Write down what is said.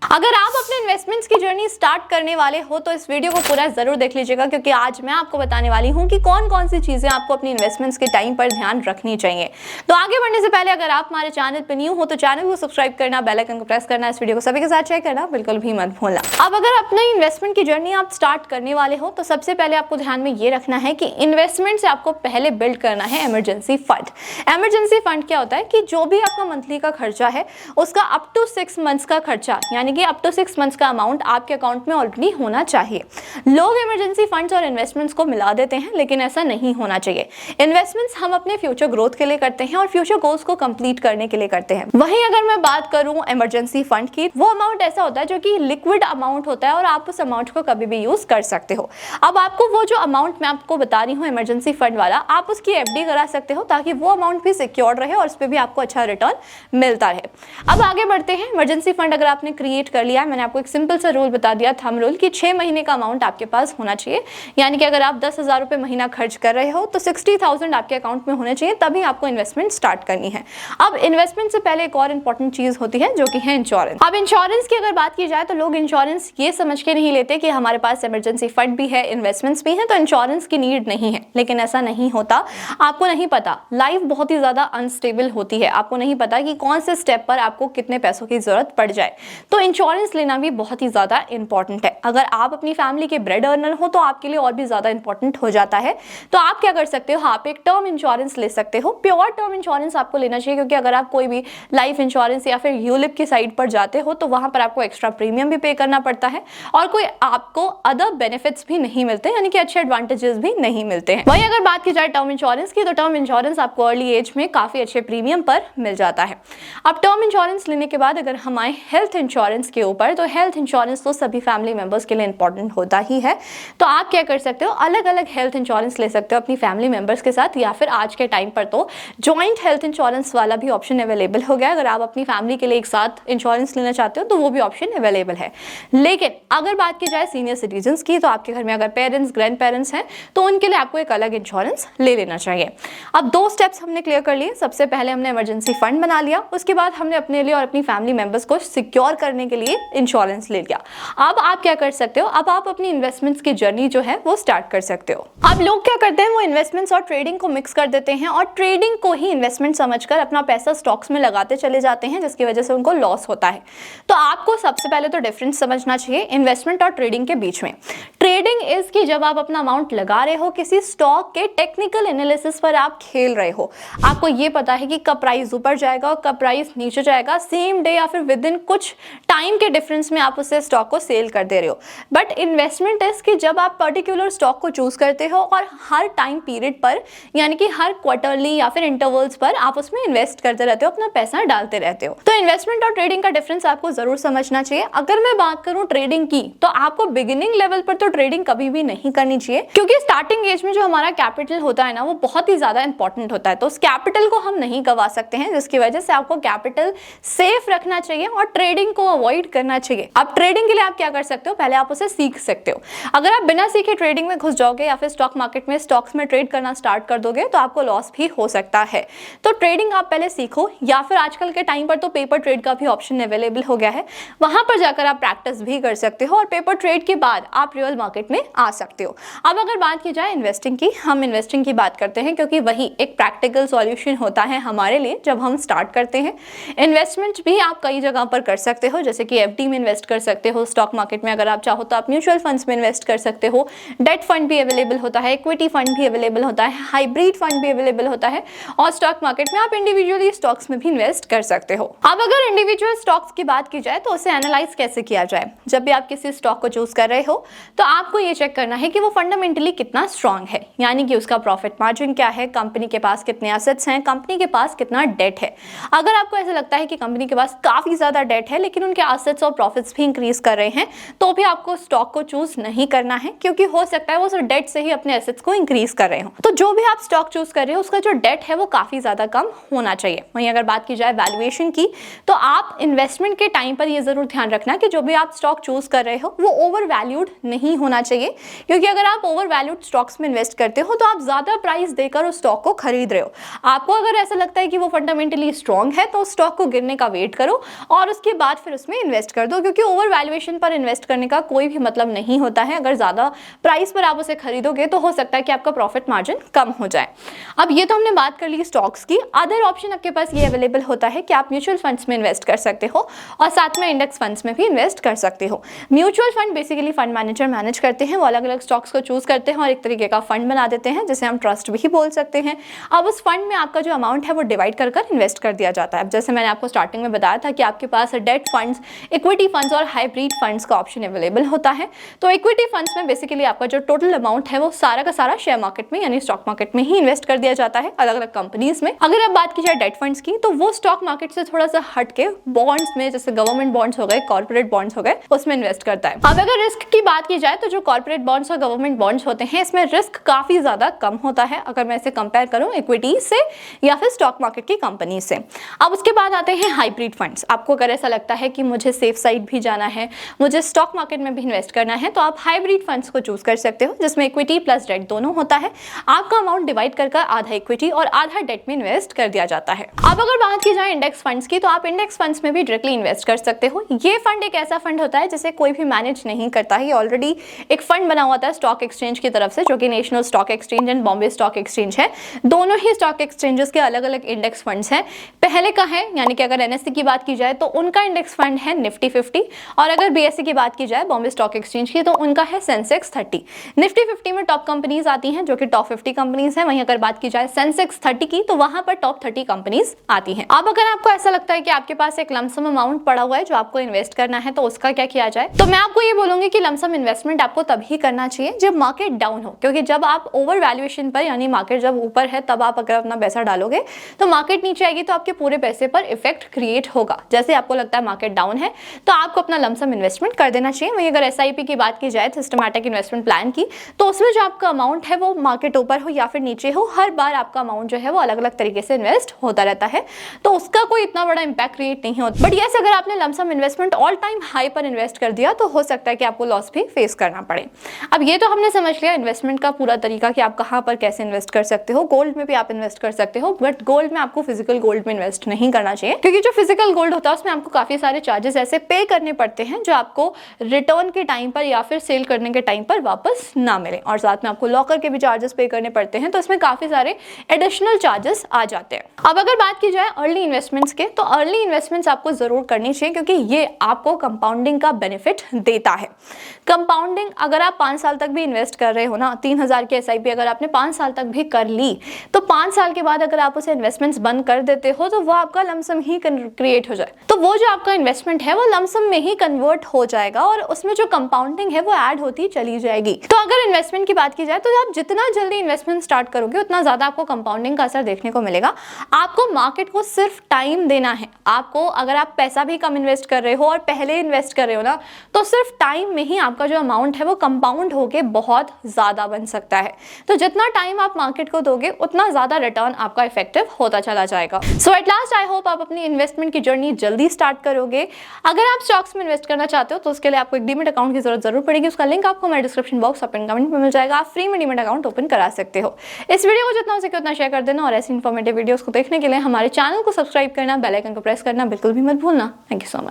अगर आप अपने इन्वेस्टमेंट्स की जर्नी स्टार्ट करने वाले हो तो इस वीडियो को पूरा जरूर देख लीजिएगा, क्योंकि आज मैं आपको बताने वाली हूँ कि कौन कौन सी चीजें आपको अपनी इन्वेस्टमेंट्स के टाइम पर ध्यान रखनी चाहिए। तो आगे बढ़ने से पहले अगर आप हमारे चैनल पर न्यू हो तो चैनल को सब्सक्राइब करना, बेल आइकन को प्रेस करना, इस वीडियो को सभी के साथ शेयर करना बिल्कुल भी मत भूलना। अब अगर अपने इन्वेस्टमेंट की जर्नी आप स्टार्ट करने वाले हो तो सबसे पहले आपको ध्यान में ये रखना है कि इन्वेस्टमेंट से आपको पहले बिल्ड करना है इमरजेंसी फंड। इमरजेंसी फंड क्या होता है कि जो भी आपका मंथली का खर्चा है उसका अप टू 6 मंथ्स का खर्चा, यानी कि अप टू 6 मंथ्स का अमाउंट आपके अकाउंट में ऑलरेडी होना चाहिए। लोग इमरजेंसी फंड्स और इन्वेस्टमेंट्स को मिला देते हैं, लेकिन ऐसा नहीं होना चाहिए। इन्वेस्टमेंट्स हम अपने फ्यूचर ग्रोथ के लिए करते हैं और फ्यूचर गोल्स को कंप्लीट करने के लिए करते हैं। वहीं अगर मैं बात करूं इमरजेंसी फंड की, वो अमाउंट ऐसा होता है जो कि लिक्विड अमाउंट होता है और आप उस अमाउंट को कभी भी यूज कर सकते हो। अब आपको वो जो अमाउंट मैं आपको बता रही हूँ इमरजेंसी फंड वाला, आप उसकी एफडी करा सकते हो ताकि वो अमाउंट भी सिक्योर्ड रहे और उस पर भी आपको अच्छा रिटर्न मिलता रहे। अब आगे बढ़ते हैं। इमरजेंसी फंड अगर आपने क्रिएट कर लिया है, मैंने आपको एक सिंपल सा रूल बता दिया, थंब रूल, कि 6 महीने का अमाउंट आपके पास होना चाहिए। यानी कि अगर आप 10,000 रुपए महीना खर्च कर रहे हो तो 60,000 आपके अकाउंट में होने चाहिए, तभी आपको इन्वेस्टमेंट स्टार्ट करनी है। अब इन्वेस्टमेंट से पहले एक और इंपॉर्टेंट चीज होती है जो कि है इंश्योरेंस। अब इंश्योरेंस की अगर बात की जाए तो लोग इंश्योरेंस ये समझ के नहीं लेते कि हमारे पास इमरजेंसी फंड भी है, इन्वेस्टमेंट्स भी है, तो इंश्योरेंस की नीड नहीं है। लेकिन ऐसा नहीं होता। आपको नहीं पता, लाइफ बहुत ही ज्यादा अनस्टेबल होती है, आपको नहीं पता कि कौन से स्टेप पर आपको कितने पैसों की जरूरत पड़ जाए, तो इंश्योरेंस लेना भी बहुत ही ज्यादा इंपॉर्टेंट है। अगर आप अपनी फैमिली के ब्रेड अर्नर हो तो आपके लिए और भी ज्यादा इंपॉर्टेंट हो जाता है। तो आप क्या कर सकते हो, आप एक टर्म इंश्योरेंस ले सकते हो। प्योर टर्म इंश्योरेंस आपको लेना चाहिए, क्योंकि अगर आप कोई भी लाइफ इंश्योरेंस या फिर यूलिप की साइड पर जाते हो तो वहां पर आपको एक्स्ट्रा प्रीमियम भी पे करना पड़ता है और कोई आपको अदर बेनिफिट्स भी नहीं मिलते, यानी कि अच्छे एडवांटेजेस भी नहीं मिलते हैं। वहीं अगर बात की जाए टर्म इंश्योरेंस की, तो टर्म इंश्योरेंस आपको अर्ली एज में काफी अच्छे प्रीमियम पर मिल जाता है। अब टर्म इंश्योरेंस लेने के बाद अगर हम आए हेल्थ इंश्योरेंस के ऊपर, तो हेल्थ इंश्योरेंस तो सभी फैमिली मेंबर्स के लिए इंपॉर्टेंट होता ही है। तो आप क्या कर सकते हो, अलग अलग हेल्थ इंश्योरेंस ले सकते हो अपनी फैमिली मेंबर्स के साथ, या फिर आज के टाइम पर तो जॉइंट हेल्थ इंश्योरेंस वाला भी ऑप्शन अवेलेबल हो गया। अगर आप अपनी फैमिली के लिए एक साथ इंश्योरेंस लेना चाहते हो तो वो भी ऑप्शन अवेलेबल है। लेकिन अगर बात की जाए सीनियर सिटीजन्स की, तो आपके घर में अगर पेरेंट्स, ग्रैंड पेरेंट्स हैं तो उनके लिए आपको एक अलग इंश्योरेंस ले लेना चाहिए। अब 2 स्टेप्स हमने क्लियर कर लिए। सबसे पहले हमने इमरजेंसी फंड बना लिया, उसके बाद हमने अपने लिए और अपनी फैमिली मेंबर्स को सिक्योर करने के लिए इंश्योरेंस ले लिया। अब आप क्या कर सकते हो, अब आप अपनी इन्वेस्टमेंट्स की जर्नी जो है वो स्टार्ट कर सकते हो। अब लोग क्या करते हैं, वो इन्वेस्टमेंट्स और ट्रेडिंग को मिक्स कर देते हैं और ट्रेडिंग को ही इन्वेस्टमेंट समझकर अपना पैसा स्टॉक्स में लगाते चले जाते हैं, जिसकी वजह से उनको लॉस होता है। तो आपको सबसे पहले तो डिफरेंस समझना चाहिए इन्वेस्टमेंट और ट्रेडिंग के बीच में। ट्रेडिंग इज कि जब आप अपना अमाउंट लगा रहे हो किसी स्टॉक के टेक्निकल एनालिसिस पर, आप खेल रहे हो, आपको ये पता है कि कब प्राइस ऊपर जाएगा और कब प्राइस नीचे जाएगा, सेम डे या फिर विद इन कुछ टाइम के डिफरेंस में आप उसे स्टॉक को सेल कर दे रहे हो। बट इन्वेस्टमेंट इज कि जब आप पर्टिकुलर स्टॉक को चूज करते हो और हर टाइम पीरियड पर, यानी कि हर क्वार्टरली या फिर इंटरवल्स पर आप उसमें इन्वेस्ट करते रहते हो, अपना पैसा डालते रहते हो। तो इन्वेस्टमेंट और ट्रेडिंग का डिफरेंस आपको जरूर समझना चाहिए। अगर मैं बात करूं ट्रेडिंग की, तो आपको बिगिनिंग लेवल पर तो ट्रेडिंग कभी भी नहीं करनी चाहिए, क्योंकि स्टार्टिंग एज में जो हमारा कैपिटल होता है ना, वो बहुत ही ज्यादा इंपॉर्टेंट होता है। तो उस कैपिटल को हम नहीं गवा सकते हैं, जिसकी वजह से आपको कैपिटल सेफ रखना चाहिए और ट्रेडिंग को अवॉइड करना चाहिए। अब ट्रेडिंग के लिए आप क्या कर सकते हो, पहले आप उसे सीख सकते हो। अगर आप बिना सीखे ट्रेडिंग में घुस जाओगे या फिर स्टॉक मार्केट में स्टॉक्स में ट्रेड करना स्टार्ट कर दोगे तो आपको लॉस भी हो सकता है। तो ट्रेडिंग आप पहले सीखो, या फिर आजकल के टाइम पर तो पेपर ट्रेड का भी ऑप्शन अवेलेबल हो गया है, वहां पर जाकर आप प्रैक्टिस भी कर सकते हो और पेपर ट्रेड के बाद आप रियल मार्केट में आ सकते हो। अब अगर बात की जाए इन्वेस्टिंग की, हम इन्वेस्टिंग की बात करते हैं क्योंकि वही एक प्रैक्टिकल सॉल्यूशन होता है हमारे लिए जब हम स्टार्ट करते हैं। इन्वेस्टमेंट भी आप कई जगह पर कर सकते हो, जैसे कि एफडी में इन्वेस्ट कर सकते हो, स्टॉक मार्केट में अगर आप चाहो तो आप म्यूचुअल फंड्स में इन्वेस्ट कर सकते हो, डेट फंड भी अवेलेबल होता है, इक्विटी फंड भी अवेलेबल होता है, हाइब्रिड फंड भी अवेलेबल होता है, और स्टॉक मार्केट में आप इंडिविजुअली स्टॉक्स में भी इन्वेस्ट कर सकते हो। अब अगर इंडिविजुअल स्टॉक्स की बात की जाए तो उसे एनालाइज कैसे किया जाए। जब भी आप किसी स्टॉक को चूज कर रहे हो तो आपको ये चेक करना है कि वो फंडामेंटली कितना स्ट्रांग है, यानी कि उसका प्रॉफिट मार्जिन क्या है, कंपनी के पास कितने एसेट्स हैं, कंपनी के पास कितना डेट है। अगर आपको ऐसा लगता है कि कंपनी के पास काफी ज्यादा डेट है लेकिन उनके एसेट्स और प्रॉफिट्स भी इंक्रीज कर रहे हैं, तो भी आपको स्टॉक को चूज नहीं करना है, क्योंकि हो सकता है वो सिर्फ डेट से ही अपने एसेट्स को इंक्रीज कर रहे हो। तो जो भी आप स्टॉक चूज कर रहे हो उसका जो डेट है वो काफी ज्यादा कम होना चाहिए। वहीं अगर बात की जाए वैल्यूएशन की, तो आप इन्वेस्टमेंट के टाइम पर ये जरूर ध्यान रखना कि जो भी आप स्टॉक चूज कर रहे हो वो ओवर वैल्यूड नहीं होना चाहिए, क्योंकि अगर आप ओवर वैल्यूड स्टॉक्स में इन्वेस्ट करते हो तो आप ज्यादा प्राइस देकर उस स्टॉक को खरीद रहे हो। आपको अगर ऐसा लगता है कि वो फंडामेंटली स्ट्रांग है तो उस स्टॉक को गिरने का वेट करो और उसके बाद फिर उसमें में इन्वेस्ट कर दो, क्योंकि ओवर वैल्यूएशन पर इन्वेस्ट करने का कोई भी मतलब नहीं होता है। अगर ज़्यादा प्राइस पर आप उसे खरीदोगे तो हो सकता है कि आपका प्रॉफिट मार्जिन कम हो जाए। अब ये तो हमने बात कर ली स्टॉक्स की। अदर ऑप्शन आपके पास ये अवेलेबल होता है कि आप म्यूचुअल फंड्स में इन्वेस्ट कर सकते हो और साथ में इंडेक्स फंड्स में भी इन्वेस्ट कर सकते हो। Mutual fund basically fund manager manage करते हैं, वो अलग अलग स्टॉक्स को चूज करते हैं और एक तरीके का फंड बना देते हैं जिसे हम ट्रस्ट भी बोल सकते हैं। अब उस फंड में आपका जो अमाउंट है वो डिवाइड कर इन्वेस्ट कर दिया जाता है। जैसे मैंने आपको स्टार्टिंग में बताया था कि आपके पास डेट फंड्स, इक्विटी फंड्स और हाइब्रिड फंड्स का ऑप्शन अवेलेबल होता है। तो इक्विटी फंड्स में बेसिकली आपका जो टोटल अमाउंट है वो सारा का सारा शेयर मार्केट में यानी स्टॉक मार्केट में ही इन्वेस्ट कर दिया जाता है अलग अलग कंपनीज में। अगर आप बात की जाए डेट फंड्स की तो वो स्टॉक मार्केट से थोड़ा सा हट के बॉन्ड्स में, जैसे गवर्नमेंट बॉन्ड्स हो गए, कॉर्पोरेट बॉन्ड्स हो गए, उसमें इन्वेस्ट करता है। अब अगर रिस्क की बात की जाए तो जो कॉर्पोरेट बॉन्ड्स और गवर्नमेंट बॉन्ड्स होते हैं इसमें रिस्क काफी ज्यादा कम होता है अगर मैं इसे कंपेयर करूं इक्विटी से या फिर स्टॉक मार्केट की कंपनी से। अब उसके बाद आते हैं हाइब्रिड फंड्स। आपको अगर ऐसा लगता है कि मुझे सेफ साइड भी जाना है, मुझे स्टॉक मार्केट में भी इन्वेस्ट करना है, तो आप हाइब्रिड फंड्स को चूज कर सकते हो जिसमें इक्विटी प्लस डेट दोनों होता है। आपका अमाउंट डिवाइड कर आधा इक्विटी और आधा डेट में इन्वेस्ट कर दिया जाता है। अब अगर बात की जाए इंडेक्स फंड्स की तो आप इंडेक्स फंड्स में भी डायरेक्टली इन्वेस्ट कर सकते हो। ये फंड एक ऐसा फंड होता है जिसे कोई भी मैनेज नहीं करता है, ये ऑलरेडी एक फंड बना हुआ था स्टॉक एक्सचेंज की तरफ से, जो कि national stock exchange and Bombay stock exchange है। दोनों ही स्टॉक एक्सचेंजेस के अलग अलग इंडेक्स फंड्स हैं। पहले का है यानी कि अगर एनएससी की बात की जाए तो उनका इंडेक्स फंड है निफ्टी 50 और अगर बीएसई की बात की जाए बॉम्बे स्टॉक एक्सचेंज की तो उनका है सेंसेक्स 30। निफ्टी 50 में टॉप कंपनीज आती हैं जो कि टॉप 50 कंपनीज हैं, वहीं अगर बात की जाए सेंसेक्स 30 की तो वहां पर टॉप 30 कंपनीज आती हैं। अब अगर आपको ऐसा लगता है कि आपके पास एक लमसम अमाउंट पड़ा हुआ है जो आपको इन्वेस्ट करना है तो उसका क्या किया जाए, तो मैं आपको ये बोलूंगी कि लमसम इन्वेस्टमेंट आपको तभी करना चाहिए जब मार्केट डाउन हो, क्योंकि जब आप ओवर वैल्यूएशन पर यानी मार्केट जब ऊपर है तब आप अगर अपना पैसा डालोगे तो मार्केट नीचे आएगी तो आपके पूरे पैसे पर इफेक्ट क्रिएट होगा। जैसे आपको लगता है मार्केट डाउन है तो आपको अपना लमसम इन्वेस्टमेंट कर देना चाहिए। वहीं अगर एसआईपी की बात की जाए सिस्टमैटिक इन्वेस्टमेंट प्लान की तो उसमें जो आपका अमाउंट है वो मार्केट ऊपर हो या फिर नीचे हो, हर बार आपका अमाउंट जो है वो अलग अलग तरीके से इन्वेस्ट होता रहता है, तो उसका कोई इतना बड़ा इंपैक्ट क्रिएट नहीं होता। बट यस, अगर आपने lump sum investment all time high पर इन्वेस्ट कर दिया तो हो सकता है कि आपको लॉस भी फेस करना पड़े। अब ये तो हमने समझ लिया इन्वेस्टमेंट का पूरा तरीका कि आप कहाँ पर कैसे इन्वेस्ट कर सकते हो। गोल्ड में भी आप इन्वेस्ट कर सकते हो, बट गोल्ड में आपको फिजिकल गोल्ड में इन्वेस्ट नहीं करना चाहिए, क्योंकि जो फिजिकल गोल्ड होता है उसमें आपको काफी सारे चार्जेस ऐसे पे करने पड़ते हैं जो आपको रिटर्न के टाइम पर या फिर सेल करने के टाइम पर वापस ना मिले, और साथ में आपको लॉकर के भी चार्जेस पे करने पड़ते हैं, तो इसमें काफी सारे एडिशनल चार्जेस आ जाते हैं। अब अगर बात की जाए अर्ली इन्वेस्टमेंट्स के तो अर्ली इन्वेस्टमेंट्स आपको जरूर करनी चाहिए क्योंकि ये आपको कंपाउंडिंग का बेनिफिट देता है। कंपाउंडिंग अगर आप 5 साल तक भी इन्वेस्ट कर रहे हो ना, 3000 की एसआईपी अगर आपने 5 साल तक भी कर ली तो 5 साल के बाद अगर आप उसे इन्वेस्टमेंट्स बंद कर देते हो तो वो आपका लमसम ही क्रिएट हो जाए, तो वो जो आपका इन्वेस्टमेंट है वो लमसम में ही कन्वर्ट हो जाएगा और उसमें जो कंपाउंडिंग है वो ऐड होती चली जाएगी। तो अगर इन्वेस्टमेंट की बात की जाए तो आप जितना जल्दी इन्वेस्टमेंट स्टार्ट करोगे उतना ज्यादा आपको कंपाउंडिंग का असर देखने को मिलेगा। आपको मार्केट को सिर्फ टाइम देना है। आपको अगर आप पैसा भी कम इन्वेस्ट कर रहे हो और पहले इन्वेस्ट कर रहे हो ना, तो सिर्फ टाइम में ही आपका जो अमाउंट है वो कंपाउंड होके बहुत ज्यादा बन सकता है। तो जितना टाइम आप मार्केट को दोगे उतना ज्यादा रिटर्न आपका इफेक्टिव होता चला जाएगा। सो एट लास्ट आई होप आप अपनी इन्वेस्टमेंट की जर्नी जल्दी स्टार्ट करोगे। अगर आप स्टॉक्स में इन्वेस्ट करना चाहते हो तो उसके लिए आपको एक डीमैट अकाउंट की जरूरत जरूर पड़ेगी। उसका लिंक आपको मेरे डिस्क्रिप्शन बॉक्स और पिन कमेंट में मिल जाएगा। आप फ्री में डीमैट अकाउंट ओपन करा सकते हो। इस वीडियो को जितना हो सके उतना शेयर कर देना और ऐसी इन्फॉर्मेटिव वीडियोस को देखने के लिए हमारे चैनल को सब्सक्राइब करना, बेल आइकन को प्रेस करना बिल्कुल भी मत भूलना। Thank you so much.